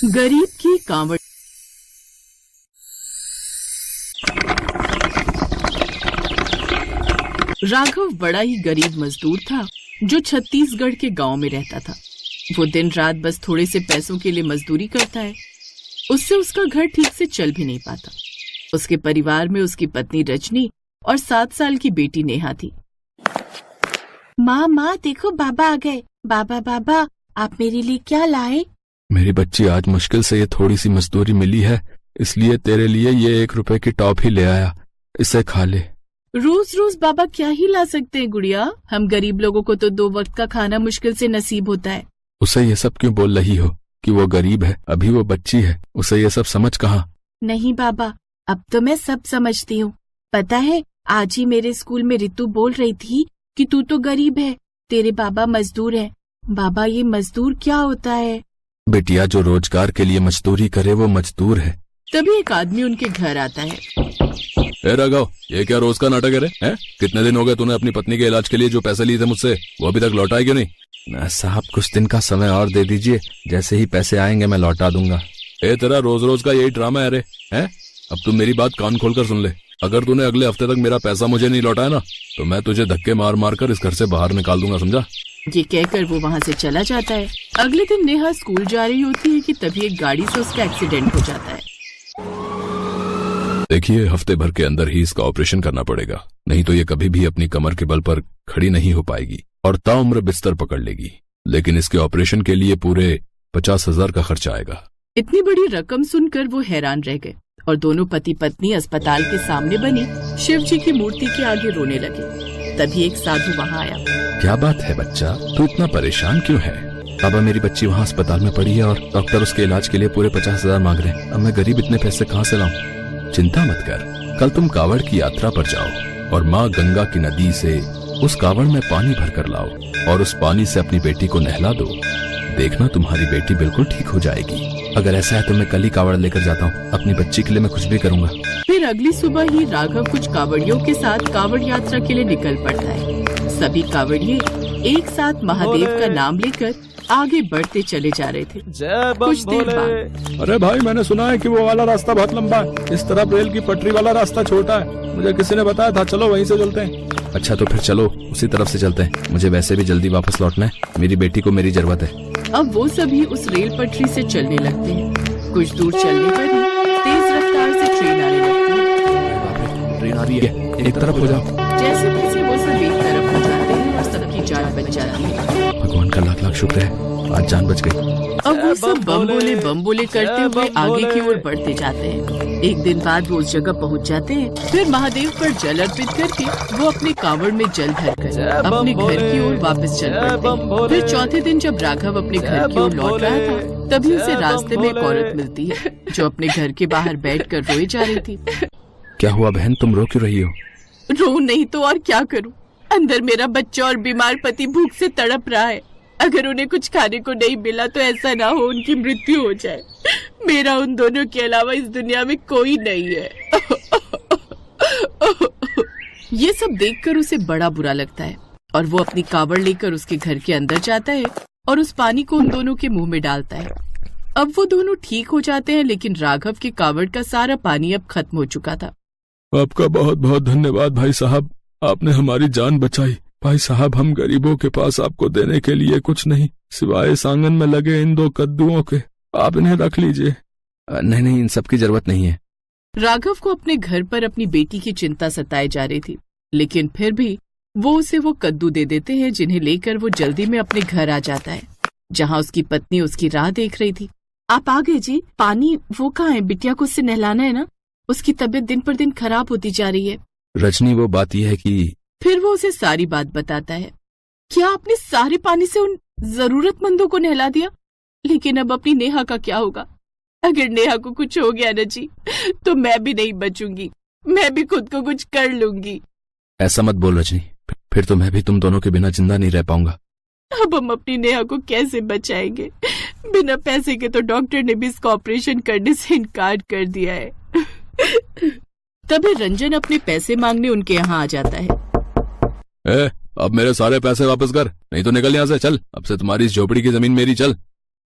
गरीब की कांवड़। राघव बड़ा ही गरीब मजदूर था जो छत्तीसगढ़ के गांव में रहता था। वो दिन रात बस थोड़े से पैसों के लिए मजदूरी करता है। उससे उसका घर ठीक से चल भी नहीं पाता। उसके परिवार में उसकी पत्नी रजनी और 7 साल की बेटी नेहा थी। माँ देखो बाबा आ गए। बाबा आप मेरे लिए क्या लाए? मेरी बच्ची, आज मुश्किल से ये थोड़ी सी मजदूरी मिली है, इसलिए तेरे लिए ये 1 रुपए की टॉफी ले आया, इसे खा ले। रोज रोज बाबा क्या ही ला सकते हैं गुड़िया? हम गरीब लोगों को तो 2 वक्त का खाना मुश्किल से नसीब होता है। उसे ये सब क्यों बोल रही हो कि वो गरीब है? अभी वो बच्ची है, उसे ये सब समझ कहाँ। नहीं बाबा, अब तो मैं सब समझती हूँ। पता है, आज ही मेरे स्कूल में रितु बोल रही थी कि तू तो गरीब है, तेरे बाबा मजदूर है। बाबा, ये मजदूर क्या होता है? बेटिया, जो रोजगार के लिए मजदूरी करे वो मजदूर है। तभी एक आदमी उनके घर आता है। ए राघव, ये क्या रोज का नाटक है रे? हैं? कितने दिन हो गए तूने अपनी पत्नी के इलाज के लिए जो पैसे लिए थे मुझसे, वो अभी तक लौटाए क्यों नहीं? साहब, कुछ दिन का समय और दे दीजिए, जैसे ही पैसे आएंगे मैं लौटा दूंगा। ए, तेरा रोज रोज का यही ड्रामा है रे? हैं? अब तू मेरी बात कान खोलकर सुन ले। अगर तूने अगले हफ्ते तक मेरा पैसा मुझे नहीं लौटाया ना, तो मैं तुझे धक्के मार मार कर इस घर से बाहर निकाल दूंगा, समझा? ये कहकर वो वहाँ से चला जाता है। अगले दिन नेहा स्कूल जा रही होती है कि तभी एक गाड़ी से उसका एक्सीडेंट हो जाता है। देखिए, हफ्ते भर के अंदर ही इसका ऑपरेशन करना पड़ेगा, नहीं तो ये कभी भी अपनी कमर के बल पर खड़ी नहीं हो पाएगी और ताउम्र बिस्तर पकड़ लेगी। लेकिन इसके ऑपरेशन के लिए पूरे 50,000 का खर्चा आएगा। इतनी बड़ी रकम सुनकर वो हैरान रह गए और दोनों पति पत्नी अस्पताल के सामने बनी शिव जी की मूर्ति के आगे रोने लगे। तभी एक साधु वहाँ आया। क्या बात है बच्चा, तू इतना परेशान क्यों है? बाबा, मेरी बच्ची वहाँ अस्पताल में पड़ी है और डॉक्टर उसके इलाज के लिए पूरे 50,000 मांग रहे हैं। अब मैं गरीब इतने पैसे कहाँ से लाऊं? चिंता मत कर, कल तुम कावड़ की यात्रा पर जाओ और माँ गंगा की नदी से उस कावड़ में पानी भर कर लाओ और उस पानी से अपनी बेटी को नहला दो। देखना, तुम्हारी बेटी बिल्कुल ठीक हो जाएगी। अगर ऐसा है तो मैं कल ही कावड़ लेकर जाता हूँ, अपनी बच्ची के लिए मैं कुछ भी करूँगा। फिर अगली सुबह ही राघव कुछ कावड़ियों के साथ कावड़ यात्रा के लिए निकल पड़ता है। सभी कावड़िए एक साथ महादेव का नाम लेकर आगे बढ़ते चले जा रहे थे। कुछ देर बाद, अरे भाई, मैंने सुना है कि वो वाला रास्ता बहुत लंबा है, इस तरफ रेल की पटरी वाला रास्ता छोटा है। मुझे किसी ने बताया था, चलो वहीं से चलते हैं। अच्छा, तो फिर चलो उसी तरफ से चलते हैं। मुझे वैसे भी जल्दी वापस लौटना है, मेरी बेटी को मेरी जरूरत है। अब वो सभी उस रेल पटरी से चलने लगते हैं। कुछ दूर चलने पर ही तेज रफ्तार से ट्रेन आने लगती है। ट्रेन आ रही है, एक तरफ हो जाओ। जैसे तैसे वो सब एक तरफ हो जाते हैं और सबकी जान बच जाती है। भगवान का लाख लाख शुक्र है, आज जान बच गई। अब वो सब बम बोले करते हुए आगे की ओर बढ़ते जाते हैं। एक दिन बाद वो उस जगह पहुंच जाते हैं। फिर महादेव पर जल अर्पित करके वो अपने कावड़ में जल भरकर अपने घर की ओर वापस चल पड़ते हैं। फिर चौथे दिन जब राघव अपने घर की ओर लौट रहा था, तभी उसे रास्ते में एक औरत मिलती है जो अपने घर के बाहर बैठकर रोए जा रही थी। क्या हुआ बहन, तुम रो क्यों रही हो? रो नहीं तो और क्या करूं? अंदर मेरा बच्चा और बीमार पति भूख से तड़प रहा है। अगर उन्हें कुछ खाने को नहीं मिला तो ऐसा ना हो उनकी मृत्यु हो जाए। मेरा उन दोनों के अलावा इस दुनिया में कोई नहीं है। ये सब देखकर उसे बड़ा बुरा लगता है और वो अपनी कावड़ लेकर उसके घर के अंदर जाता है और उस पानी को उन दोनों के मुंह में डालता है। अब वो दोनों ठीक हो जाते हैं, लेकिन राघव के कावड़ का सारा पानी अब खत्म हो चुका था। आपका बहुत बहुत धन्यवाद भाई साहब, आपने हमारी जान बचाई। भाई साहब, हम गरीबों के पास आपको देने के लिए कुछ नहीं सिवाय इस आंगन में लगे इन 2 कद्दुओं के, आप इन्हें रख लीजिए। नहीं, इन सब की जरूरत नहीं है। राघव को अपने घर पर अपनी बेटी की चिंता सताए जा रही थी, लेकिन फिर भी वो उसे वो कद्दू दे देते हैं, जिन्हें लेकर वो जल्दी में अपने घर आ जाता है, जहाँ उसकी पत्नी उसकी राह देख रही थी। आप आ गए जी? पानी वो कहाँ है? बिटिया को उससे नहलाना है ना, उसकी तबीयत दिन पर दिन खराब होती जा रही है। रजनी, वो बात यह है कि... फिर वो उसे सारी बात बताता है। क्या आपने सारे पानी से उन जरूरतमंदों को नहला दिया? लेकिन अब अपनी नेहा का क्या होगा? अगर नेहा को कुछ हो गया ना जी, तो मैं भी नहीं बचूंगी, मैं भी खुद को कुछ कर लूंगी। ऐसा मत बोल रजनी, फिर तो मैं भी तुम दोनों के बिना जिंदा नहीं रह पाऊंगा। अब हम अपनी नेहा को कैसे बचाएंगे? बिना पैसे के तो डॉक्टर ने भी इसका ऑपरेशन करने से इनकार कर दिया है। तभी रंजन अपने पैसे मांगने उनके यहाँ आ जाता है। अब मेरे सारे पैसे वापस कर, नहीं तो निकल यहाँ से। चल, अब से तुम्हारी इस झोपड़ी की जमीन मेरी। चल।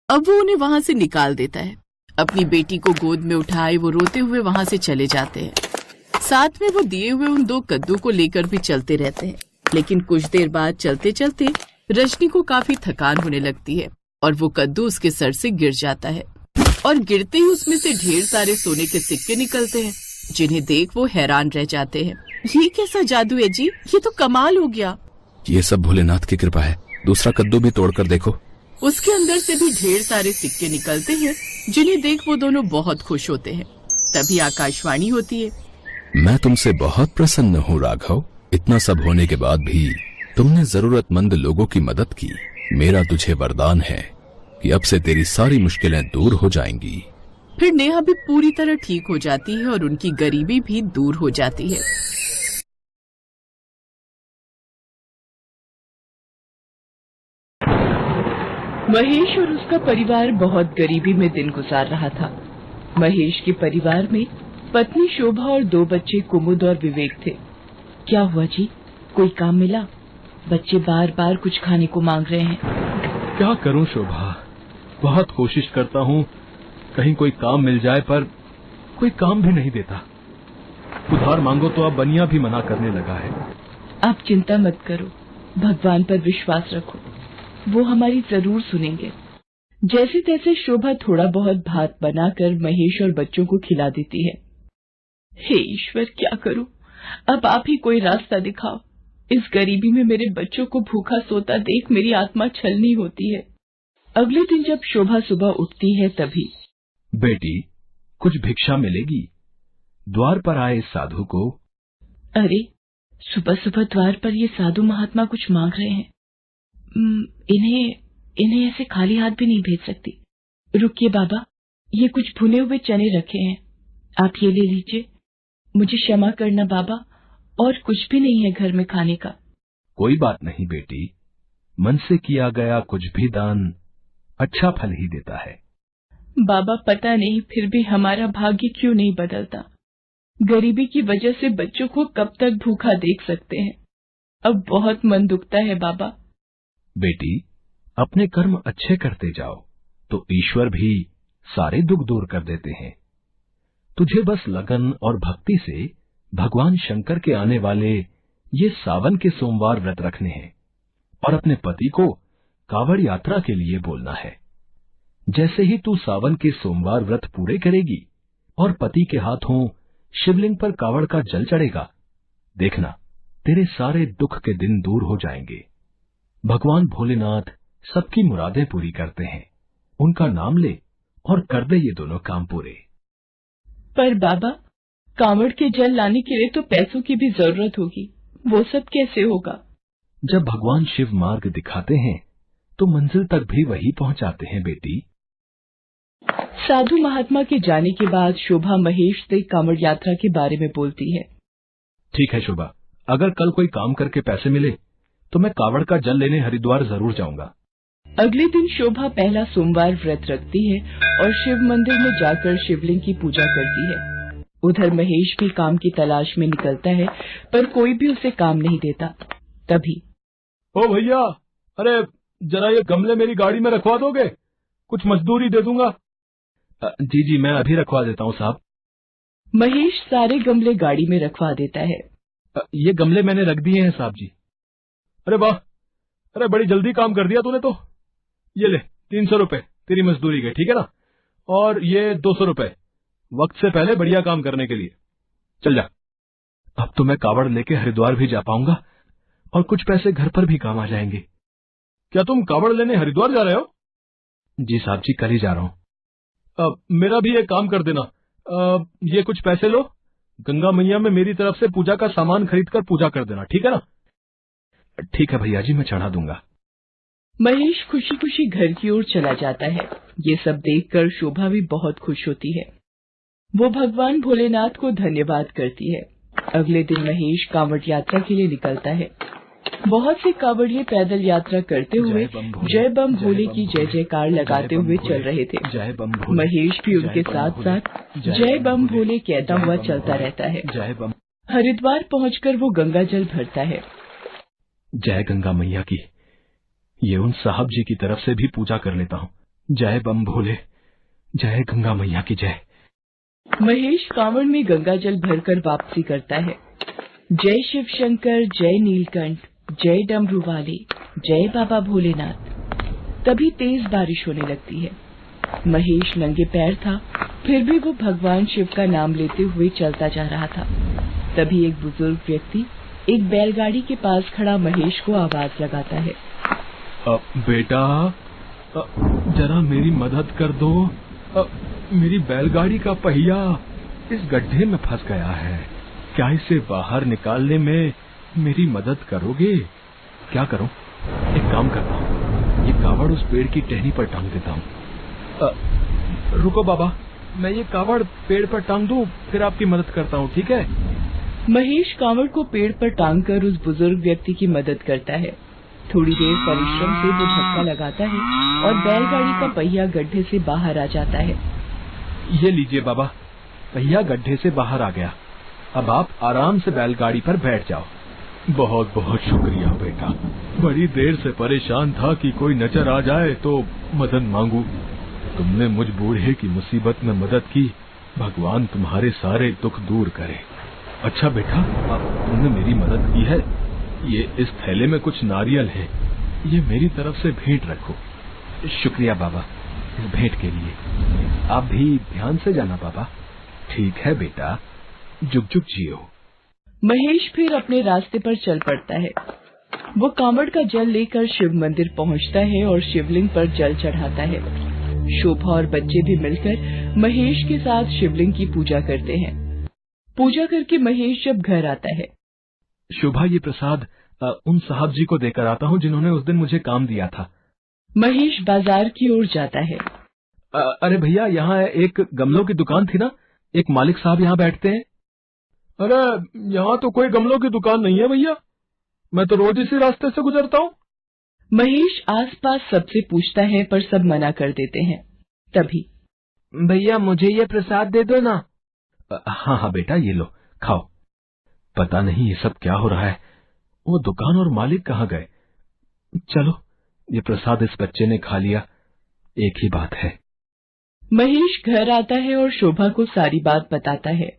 अब वो उन्हें वहाँ से निकाल देता है अपनी बेटी को गोद में उठाए वो रोते हुए वहां से चले जाते हैं। साथ में वो दिए हुए उन 2 कद्दू को लेकर भी चलते रहते हैं। लेकिन कुछ देर बाद चलते चलते रजनी को काफी थकान होने लगती है और वो कद्दू उसके सर से गिर जाता है और गिरते ही उसमें से ढेर सारे सोने के सिक्के निकलते हैं, जिन्हें देख वो हैरान रह जाते हैं। ये कैसा जादू है जी, ये तो कमाल हो गया। ये सब भोलेनाथ की कृपा है। दूसरा कद्दू भी तोड़कर देखो। उसके अंदर से भी ढेर सारे सिक्के निकलते हैं, जिन्हें देख वो दोनों बहुत खुश होते हैं। तभी आकाशवाणी होती है। मैं तुमसे बहुत प्रसन्न हूँ राघव। इतना सब होने के बाद भी तुमने जरूरतमंद लोगों की मदद की। मेरा तुझे वरदान है कि अब से तेरी सारी मुश्किलें दूर हो जाएंगी। फिर नेहा भी पूरी तरह ठीक हो जाती है और उनकी गरीबी भी दूर हो जाती है। महेश और उसका परिवार बहुत गरीबी में दिन गुजार रहा था। महेश के परिवार में पत्नी शोभा और 2 बच्चे कुमुद और विवेक थे। क्या हुआ जी, कोई काम मिला? बच्चे बार बार कुछ खाने को मांग रहे हैं। क्या करूं शोभा, बहुत कोशिश करता हूं कहीं कोई काम मिल जाए, पर कोई काम भी नहीं देता। उधार मांगो तो अब बनिया भी मना करने लगा है। आप चिंता मत करो, भगवान पर विश्वास रखो, वो हमारी जरूर सुनेंगे। जैसे तैसे शोभा थोड़ा बहुत भात बनाकर महेश और बच्चों को खिला देती है। हे ईश्वर, क्या करूं, अब आप ही कोई रास्ता दिखाओ। इस गरीबी में मेरे बच्चों को भूखा सोता देख मेरी आत्मा छलनी होती है। अगले दिन जब शोभा सुबह उठती है तभी, बेटी कुछ भिक्षा मिलेगी? द्वार पर आए इस साधु को। अरे, सुबह सुबह द्वार पर ये साधु महात्मा कुछ मांग रहे हैं। इन्हें ऐसे खाली हाथ भी नहीं भेज सकती। रुकिए बाबा, ये कुछ भुने हुए चने रखे हैं, आप ये ले लीजिए। मुझे क्षमा करना बाबा, और कुछ भी नहीं है घर में खाने का। कोई बात नहीं बेटी, मन से किया गया कुछ भी दान अच्छा फल ही देता है। बाबा, पता नहीं फिर भी हमारा भाग्य क्यों नहीं बदलता। गरीबी की वजह से बच्चों को कब तक भूखा देख सकते हैं। अब बहुत मन दुखता है बाबा। बेटी, अपने कर्म अच्छे करते जाओ तो ईश्वर भी सारे दुख दूर कर देते हैं। तुझे बस लगन और भक्ति से भगवान शंकर के आने वाले ये सावन के सोमवार व्रत रखने हैं और अपने पति को कावड़ यात्रा के लिए बोलना है। जैसे ही तू सावन के सोमवार व्रत पूरे करेगी और पति के हाथों शिवलिंग पर कावड़ का जल चढ़ेगा, देखना तेरे सारे दुख के दिन दूर हो जाएंगे। भगवान भोलेनाथ सबकी मुरादें पूरी करते हैं। उनका नाम ले और कर दे ये दोनों काम पूरे। पर बाबा, कांवड़ के जल लाने के लिए तो पैसों की भी जरूरत होगी, वो सब कैसे होगा? जब भगवान शिव मार्ग दिखाते हैं तो मंजिल तक भी वही पहुंचाते हैं बेटी। साधु महात्मा के जाने के बाद शोभा महेश से कांवड़ यात्रा के बारे में बोलती है। ठीक है शोभा, अगर कल कोई काम करके पैसे मिले तो मैं कावड़ का जल लेने हरिद्वार जरूर जाऊंगा। अगले दिन शोभा पहला सोमवार व्रत रखती है और शिव मंदिर में जाकर शिवलिंग की पूजा करती है। उधर महेश भी काम की तलाश में निकलता है, पर कोई भी उसे काम नहीं देता। तभी, ओ भैया, अरे जरा ये गमले मेरी गाड़ी में रखवा दोगे? कुछ मजदूरी दे दूंगा। जी जी, मैं अभी रखवा देता हूँ साहब। महेश सारे गमले गाड़ी में रखवा देता है। ये गमले मैंने रख दिए हैं साहब जी। अरे वाह, अरे बड़ी जल्दी काम कर दिया तूने तो। ये ले 300 रुपए तेरी मजदूरी के, ठीक है ना? और ये 200 रुपए वक्त से पहले बढ़िया काम करने के लिए। चल जा। अब तो मैं कावड़ लेके हरिद्वार भी जा पाऊंगा और कुछ पैसे घर पर भी काम आ जाएंगे। क्या तुम कावड़ लेने हरिद्वार जा रहे हो? जी साहब जी, कल ही जा रहा हूँ। मेरा भी एक काम कर देना। ये कुछ पैसे लो, गंगा मैया में मेरी तरफ से पूजा का सामान खरीद कर पूजा कर देना, ठीक है ना? ठीक है भैया जी, मैं चढ़ा दूंगा। महेश खुशी खुशी घर की ओर चला जाता है। ये सब देखकर शोभा भी बहुत खुश होती है। वो भगवान भोलेनाथ को धन्यवाद करती है। अगले दिन महेश कांवड़ यात्रा के लिए निकलता है। बहुत से कांवड़िए पैदल यात्रा करते हुए जय बम भोले की जय जयकार लगाते हुए चल रहे थे। महेश भी उनके साथ साथ जय बम भोले कहता हुआ चलता रहता है। हरिद्वार पहुंचकर वो गंगा जल भरता है। जय गंगा मैया की। ये उन साहब जी की तरफ से भी पूजा कर लेता हूँ। जय बम भोले, जय गंगा मैया की जय। महेश कांवड़ में गंगा जल भरकर वापसी करता है। जय शिव शंकर, जय नीलकंठ, जय डमरू वाले, जय बाबा भोलेनाथ। तभी तेज बारिश होने लगती है। महेश नंगे पैर था, फिर भी वो भगवान शिव का नाम लेते हुए चलता जा रहा था। तभी एक बुजुर्ग व्यक्ति एक बैलगाड़ी के पास खड़ा महेश को आवाज लगाता है। बेटा, जरा मेरी मदद कर दो। मेरी बैलगाड़ी का पहिया इस गड्ढे में फंस गया है। क्या इसे बाहर निकालने में मेरी मदद करोगे? क्या करूं? एक काम करता हूं, ये कावड़ उस पेड़ की टहनी पर टांग देता हूं। रुको बाबा, मैं ये कावड़ पेड़ पर टांग दूं, फिर आपकी मदद करता हूं, ठीक है? महेश कांवड़ को पेड़ पर टांगकर उस बुजुर्ग व्यक्ति की मदद करता है। थोड़ी देर परिश्रम से वो धक्का लगाता है और बैलगाड़ी का पहिया गड्ढे से बाहर आ जाता है। ये लीजिए बाबा, पहिया गड्ढे से बाहर आ गया। अब आप आराम से बैलगाड़ी पर बैठ जाओ। बहुत बहुत शुक्रिया बेटा। बड़ी देर से परेशान था कि कोई नजर आ जाए तो मदद मांगू। तुमने मुझ बूढ़े की मुसीबत में मदद की। भगवान तुम्हारे सारे दुख दूर करे। अच्छा बेटा, तुमने मेरी मदद की है। ये इस थैले में कुछ नारियल है, ये मेरी तरफ से भेंट रखो। शुक्रिया बाबा इस भेंट के लिए। आप भी ध्यान से जाना बाबा। ठीक है बेटा, जुग जुग जियो। महेश फिर अपने रास्ते पर चल पड़ता है। वो कांवड़ का जल लेकर शिव मंदिर पहुंचता है और शिवलिंग पर जल चढ़ाता है। शोभा और बच्चे भी मिलकर महेश के साथ शिवलिंग की पूजा करते हैं। पूजा करके महेश जब घर आता है। शोभा, ये प्रसाद उन साहब जी को देकर आता हूँ जिन्होंने उस दिन मुझे काम दिया था। महेश बाजार की ओर जाता है। अरे भैया, यहाँ एक गमलों की दुकान थी ना, एक मालिक साहब यहाँ बैठते हैं। अरे यहाँ तो कोई गमलों की दुकान नहीं है भैया, मैं तो रोज इसी रास्ते से गुजरता हूँ। महेश आसपास सबसे पूछता है पर सब मना कर देते हैं। तभी, भैया मुझे ये प्रसाद दे दो ना। हाँ हाँ बेटा, ये लो खाओ। पता नहीं ये सब क्या हो रहा है, वो दुकान और मालिक कहाँ गए। चलो, ये प्रसाद इस बच्चे ने खा लिया, एक ही बात है। महेश घर आता है और शोभा को सारी बात बताता है।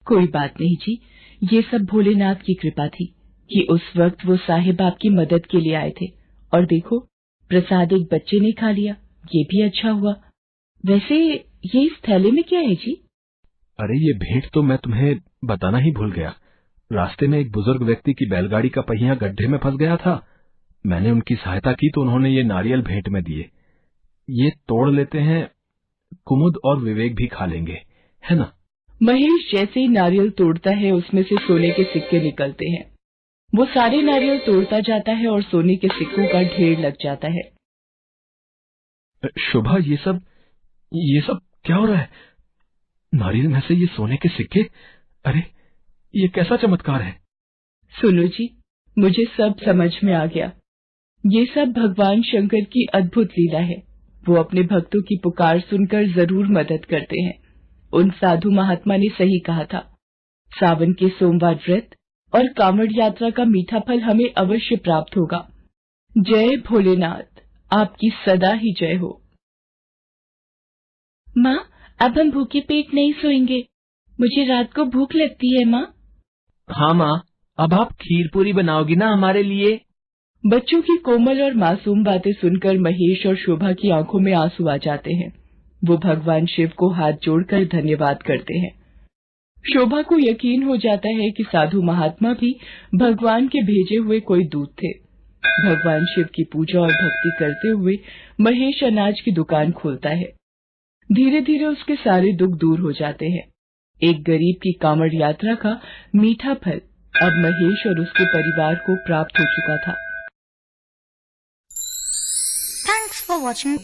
कोई बात नहीं जी, ये सब भोलेनाथ की कृपा थी कि उस वक्त वो साहिब आपकी मदद के लिए आए थे। और देखो, प्रसाद एक बच्चे ने खा लिया, ये भी अच्छा हुआ। वैसे ये इस थैले में क्या है जी? अरे ये भेंट तो मैं तुम्हें बताना ही भूल गया। रास्ते में एक बुजुर्ग व्यक्ति की बैलगाड़ी का पहिया गड्ढे में फंस गया था। मैंने उनकी सहायता की तो उन्होंने ये नारियल भेंट में दिए। ये तोड़ लेते हैं, कुमुद और विवेक भी खा लेंगे, है ना? महेश जैसे ही नारियल तोड़ता है, उसमें से सोने के सिक्के निकलते हैं। वो सारे नारियल तोड़ता जाता है और सोने के सिक्कों का ढेर लग जाता है। शोभा, ये सब क्या हो रहा है? नारियल में से ये सोने के सिक्के? अरे ये कैसा चमत्कार है? सुनो जी, मुझे सब समझ में आ गया। ये सब भगवान शंकर की अद्भुत लीला है। वो अपने भक्तों की पुकार सुनकर जरूर मदद करते हैं। उन साधु महात्मा ने सही कहा था, सावन के सोमवार व्रत और कांवड़ यात्रा का मीठा फल हमें अवश्य प्राप्त होगा। जय भोलेनाथ, आपकी सदा ही जय हो। माँ, अब हम भूखे पेट नहीं सोएंगे। मुझे रात को भूख लगती है माँ। हाँ माँ, अब आप खीर पूरी बनाओगी ना हमारे लिए? बच्चों की कोमल और मासूम बातें सुनकर महेश और शोभा की आंखों में आंसू आ जाते हैं। वो भगवान शिव को हाथ जोड़कर धन्यवाद करते हैं। शोभा को यकीन हो जाता है कि साधु महात्मा भी भगवान के भेजे हुए कोई दूत थे। भगवान शिव की पूजा और भक्ति करते हुए महेश अनाज की दुकान खोलता है। धीरे धीरे उसके सारे दुख दूर हो जाते हैं। एक गरीब की कांवड़ यात्रा का मीठा फल अब महेश और उसके परिवार को प्राप्त हो चुका था। Thanks for watching.